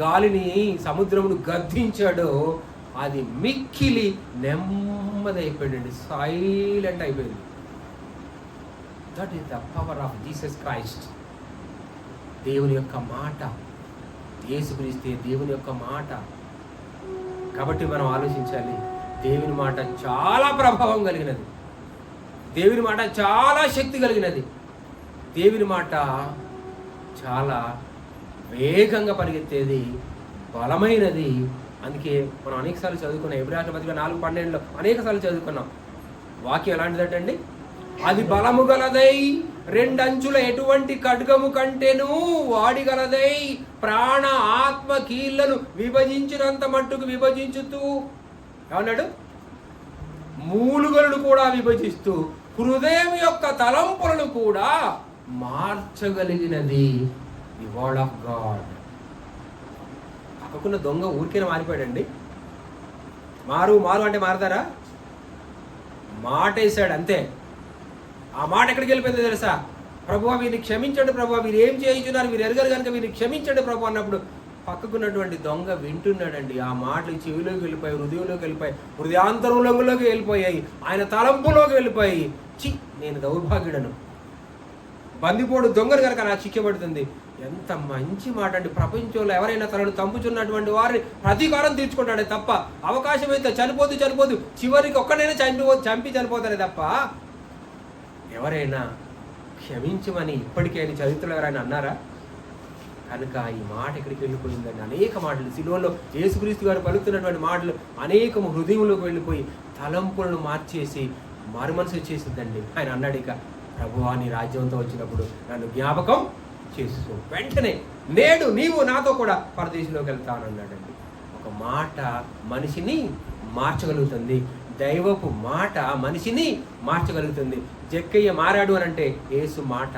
గాలిని సముద్రమును గద్దించాడో, అది మిక్కిలి నెమ్మది అయిపోయాడండి, సైలెంట్ అయిపోయింది. That is the power of Jesus Christ. దేవుని యొక్క మాట. యేసుక్రీస్తే దేవుని యొక్క మాట. కాబట్టి మనం ఆలోచించాలి, దేవుని మాట చాలా ప్రభావం కలిగినది, దేవుని మాట చాలా శక్తి కలిగినది, దేవుని మాట చాలా వేగంగా పరిగెత్తేది, బలమైనది. అందుకే మనం అనేకసార్లు చదువుకున్నాం, ఎబ్రాయ పత్రిక 4:12 అనేకసార్లు చదువుకున్నాం. వాక్యం ఎలాంటిదటండి? అది బలము గలదై 2 అంచుల ఎటువంటి ఖడ్గము కంటేను వాడిగలదై ప్రాణ ఆత్మ కీళ్లను విభజించినంత మట్టుకు విభజించుతూ, ఏమన్నాడు? మూలుగలను కూడా విభజిస్తూ హృదయం యొక్క తలంపులను కూడా మార్చగలిగినది ది వర్డ్ ఆఫ్ గాడ్. పక్కకున్న దొంగ ఊరికైనా మారిపోయాడండి. మారు అంటే మారతారా? మాట వేసాడు అంతే. ఆ మాట ఎక్కడికి వెళ్ళిపోయిందో తెలుసా? ప్రభువా వీరిని క్షమించండి, ప్రభువా వీరు ఏం చేయించున్నారు, వీరు ఎరగరు కనుక వీరిని క్షమించండి ప్రభు అన్నప్పుడు పక్కకున్నటువంటి దొంగ వింటున్నాడండి. ఆ మాటలు చెవిలోకి వెళ్ళిపోయి, హృదయంలోకి వెళ్ళిపోయి, హృదయాంతరంలోకి వెళ్ళిపోయాయి, ఆయన తలంపులోకి వెళ్ళిపోయి, చి నేను దౌర్భాగ్యుడను, బందిపోడు దొంగను కనుక నాకు శిక్షపడుతుంది. ఎంత మంచి మాట అండి. ప్రపంచంలో ఎవరైనా తనను చంపుచున్నటువంటి వారిని ప్రతీకారం తీర్చుకుంటాడే తప్ప, అవకాశం అయితే చనిపోతూ చివరికి ఒక్కడైనా చంపి చనిపోతారే తప్ప ఎవరైనా క్షమించమని ఇప్పటికైనా చరిత్రలో ఎవరైనా అన్నారా? కనుక ఈ మాట ఎక్కడికి వెళ్ళిపోయిందండి. అనేక మాటలు సిలువలో యేసుక్రీస్తు గారు పలుకుతున్నటువంటి మాటలు అనేక హృదయంలోకి వెళ్ళిపోయి తలంపులను మార్చేసి మారుమనసు చేసిందండి. ఆయన అన్నాడు, ఇక ప్రభువా నీ రాజ్యంతో వచ్చినప్పుడు నన్ను జ్ఞాపకం చేసుకో, వెంటనే నేడు నీవు నాతో కూడా పరదేశంలోకి వెళ్తానన్నాడండి. ఒక మాట మనిషిని మార్చగలుగుతుంది, దైవపు మాట మనిషిని మార్చగలుగుతుంది. జక్కయ్య మారాడు అని అంటే యేసు మాట.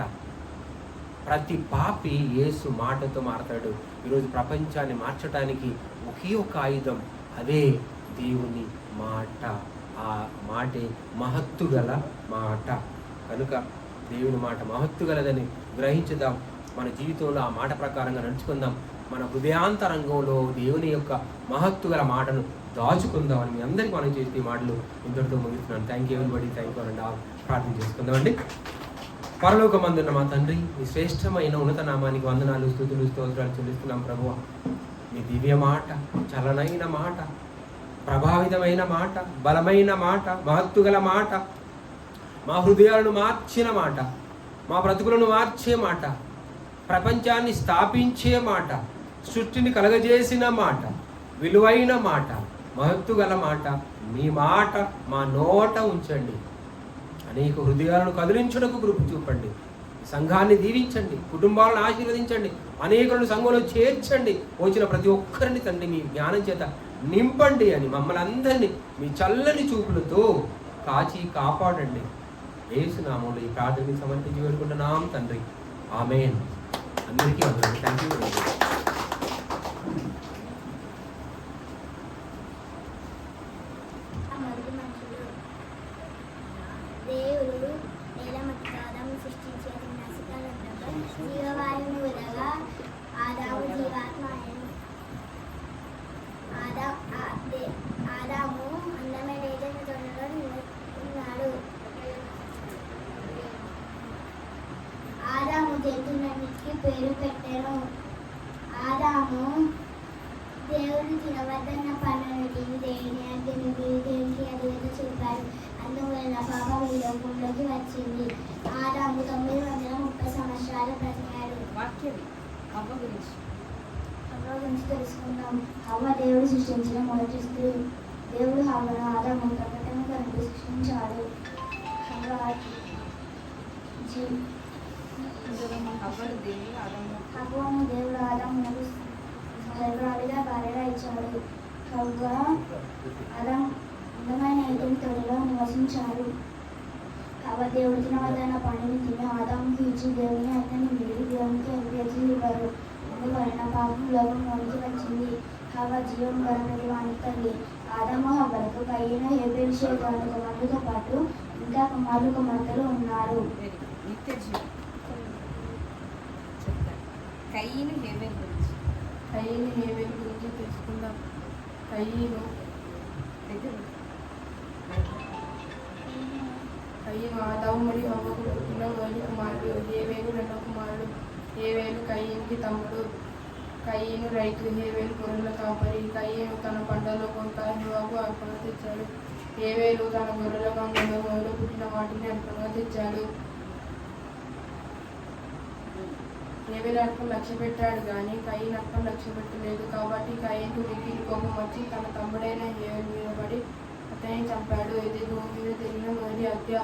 ప్రతి పాపి యేసు మాటతో మారతాడు. ఈరోజు ప్రపంచాన్ని మార్చడానికి ఒకే ఒక ఆయుధం, అదే దేవుని మాట. ఆ మాటే మహత్తు గల మాట. కనుక దేవుని మాట మహత్తు గలదని గ్రహించుదాం. మన జీవితంలో ఆ మాట ప్రకారంగా నడుచుకుందాం. మన హృదయాంతరంగంలో దేవుని యొక్క మహత్తు గల మాటను దాచుకుందామని మీ అందరికీ మనం చేస్తే ఈ మాటలు ఇంతటితో ముగిస్తున్నాను. Thank you everybody, thank you అండి. ప్రార్థన చేసుకుందామండి. పరలోకమందున్న మా తండ్రి, మీ శ్రేష్టమైన ఉన్నత నామానికి వందనాలు, స్తుతులు, స్తోత్రాలు చెల్లిస్తున్నాం ప్రభువా. మీ దివ్య మాట, చలనైన మాట, ప్రభావితమైన మాట, బలమైన మాట, మహత్తు గల మాట, మా హృదయాలను మార్చిన మాట, మా బ్రతుకులను మార్చే మాట, ప్రపంచాన్ని స్థాపించే మాట, సృష్టిని కలగజేసిన మాట, విలువైన మాట, మహత్తు గల మాట, మీ మాట మా నోట ఉంచండి. అనేక హృదయాలను కదిలించుటకు కృప చూపండి. సంఘాన్ని దీవించండి, కుటుంబాలను ఆశీర్వదించండి, అనేకులను సంఘంలో చేర్చండి. వచ్చిన ప్రతి ఒక్కరిని తండ్రి మీ జ్ఞానం చేత నింపండి అని మమ్మల్ని అందరినీ మీ చల్లని చూపులతో కాచి కాపాడండి. యేసు నామములో ఈ ప్రార్థనని సమర్పించి వేడుకుంటున్నాం తండ్రి, ఆమేన్. అందరికీ వందనాలు. Thank you. దేవుడు నేలమట్టి ఆదాము సృష్టించే నశికాలంలో జీవవాయువును వదలగా ఆదాము జీవాత్మ అయ్యను. ఆదాము అందమైన ఏదైనా తొండలో ఉన్నాడు. ఆదాము జంతువులన్నిటికీ పేరు పెట్టాను. ఆదాము దేవుడు తినవద్దన్న పనులను తిని దేవునికి అధికత చూపారు. అందువల్ల పాపం ఈ లోకంలోకి వచ్చింది. ఆదాము 930 సంవత్సరాలు బ్రతికాడు. హవ్వ గురించి తెలుసుకుందాం. హవ్వ దేవుడు సృష్టించిన మొదటి స్త్రీ. దేవుడు హవ్వను ఆదాము ప్రకటన కనుక సృష్టించాడు. హవ్వను దేవుడు ఆదామునకు సర్వాలుగా భార్యగా ఇచ్చాడు. హవ్వ ఆదాము అందమైన ఏదెను తోటలో నివసించారు. హవ్వ దేవుడు తినవద్దన్న పండుని తిని ఆదాముకి ఇచ్చి దేవుని ఆజ్ఞని మీరి దేవునికి అవిధేయత ఇవ్వరు. అందువలన పాపం లోకంలోనికి వచ్చింది. హవ్వ జీవం గల ప్రతి వానికి తల్లి. ఆదాము హవ్వలకు కయ్యను హేబెలు షేబాను కుమారులతో పాటు ఇంకా కుమారులు కుమార్తెలు ఉన్నారు. కయ్యను హేబెలు గురించి తెలుసుకుందాం. కయ్యను ఆదాము మరియు హవ్వకు పుట్టిన మొదటి కుమారుడు ఏవేలు, రెండవ కుమారుడు ఏవేలు కయ్యను కయ్యేనుకి తమ్ముడు. కయ్యేను రైతు, హేబేలు గొర్రెల కాపరి. కయ్యేను తన పంటలో కొంత యెహోవాకు అర్పణ తెచ్చాడు. హేబేలు తన గొర్రెల మందలో మొదలు పుట్టిన వాటిని అర్పణగా తెచ్చాడు. హేబేలు అర్పణ లక్ష్య పెట్టాడు కానీ కయ్యను అర్పణ లక్ష్య పెట్టలేదు. కాబట్టి కయ్యేనుకు మిక్కిలి కోపం వచ్చి తన తమ్ముడైన హేబేలు మీద పడి అతన్ని చంపాడు. ఇది భూమి మీద జరిగిన మొదటి హత్య.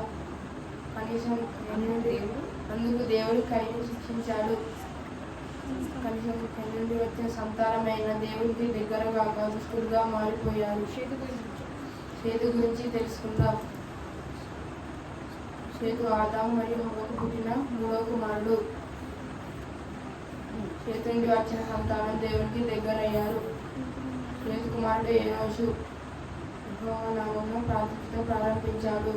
కనీసం అందుకు దేవుడు కయ్యను శిక్షించాడు. కనీసం కయ్య నుండి వచ్చిన సంతానమైన దేవుడికి దగ్గరగా దుస్తులుగా మారిపోయారు. షేతు గురించి తెలుసుకుందాం. షేతు ఆదాము మరియు హవ్వకు పుట్టిన మూడవ కుమారుడు. షేతు నుండి వచ్చిన సంతానం దేవుడికి దగ్గరయ్యారు. షేతు కుమారుడు ఏనోషు యెహోవా నామమున ప్రార్థనతో ప్రారంభించాడు.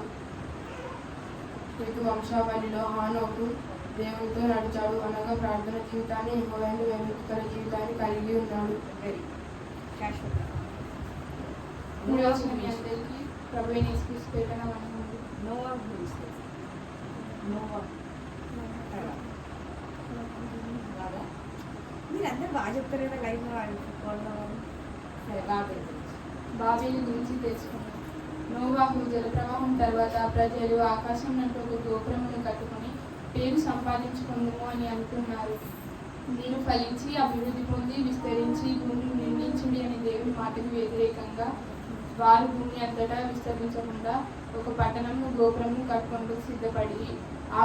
షేతు వంశావళిలో హానోకు దేవునితో నడిచాడు, అనగా ప్రార్థన జీవితాన్ని, యెహోవాను వెంబడించుకునే జీవితాన్ని కలిగి ఉన్నాడు. ప్రభువైన యేసుక్రీస్తు పేరిట వందనాలు. మీరందరూ బాగా చెప్తారు కదా లైఫ్ సరే బాగా బాబేలు గురించి తెలుసుకున్నాం. నోవాహు జలప్రవాహం తర్వాత ప్రజలు ఆకాశం నుండి ఒక గోపురమును కట్టుకొని పేరు సంపాదించుకుందాము అని అనుకున్నారు. మీరు ఫలించి అభివృద్ధి పొంది విస్తరించి భూమిని నిర్మించుడి అనే దేవుని మాటకు వ్యతిరేకంగా వారు భూమి అంతటా విస్తరించకుండా ఒక పట్టణంను గోపురము కట్టుకుంటూ సిద్ధపడి ఆ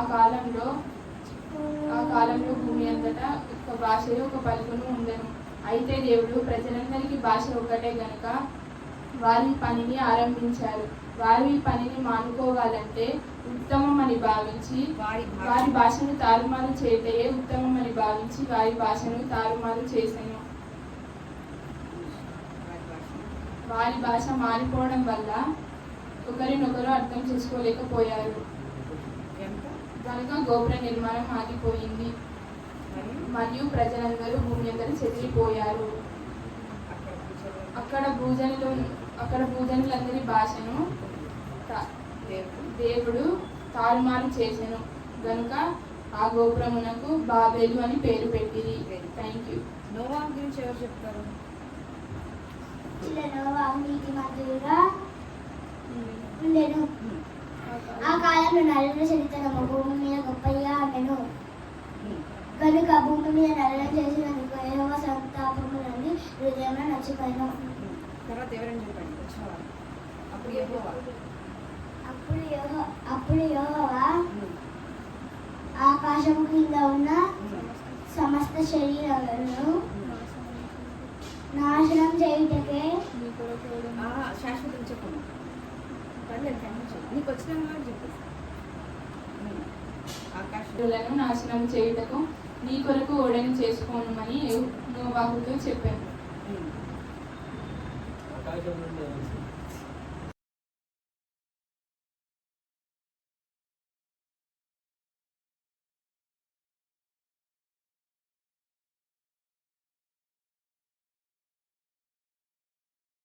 కాలంలో భూమి అంతటా ఒక భాషలో ఒక పలుకును ఉండను. అయితే దేవుడు ప్రజలందరికీ భాష ఒకటే గనుక వారి పనిని ఆరంభించారు. వారు ఈ పనిని మానుకోవాలంటే ఉత్తమం అని భావించి వారి భాషను తారుమారు చేయటయే ఉత్తమం అని భావించి వారి భాషను తారుమారు చేశాను. వారి భాష మారిపోవడం వల్ల ఒకరినొకరు అర్థం చేసుకోలేకపోయారు కనుక గోపుర నిర్మాణం ఆగిపోయింది మరియు ప్రజలందరూ భూమి అందరూ చెదిరిపోయారు. అక్కడ భూజనులందరి భాషను దేవుడు తారుమారు చేసెను గనుక ఆ గోపురమునకు బాబేలు అని పేరు పెట్టింది. Thank you. నోవా గురించి ఎవరు చెప్తారు? నోవాహు నీతిమంతుడుగా ఉండెను. ఆ కాలంలో నరుల చరిత్రము భూమి మీద గొప్పగా ఉండెను కనుక భూమి మీద నరులను చేసినందుకు యెహోవా సంతాపము నుండి హృదయంలో నచ్చిపోయాను. తర్వాత ఎవరైనా చెప్పండి వచ్చినవారు. అప్పుడు యెహోవా ఆకాశము కింద ఉన్న సమస్త శరీరాలను నాశనం చేయుటకే శాశ్వతం చెప్పండి. నీకు వచ్చిన చెప్పు. ఆకాశాలను నాశనం చేయుటకు నీ కొరకు ఓడని చేసుకోనమని నోవాహుతో చెప్పాను. ఆకాశం నుండి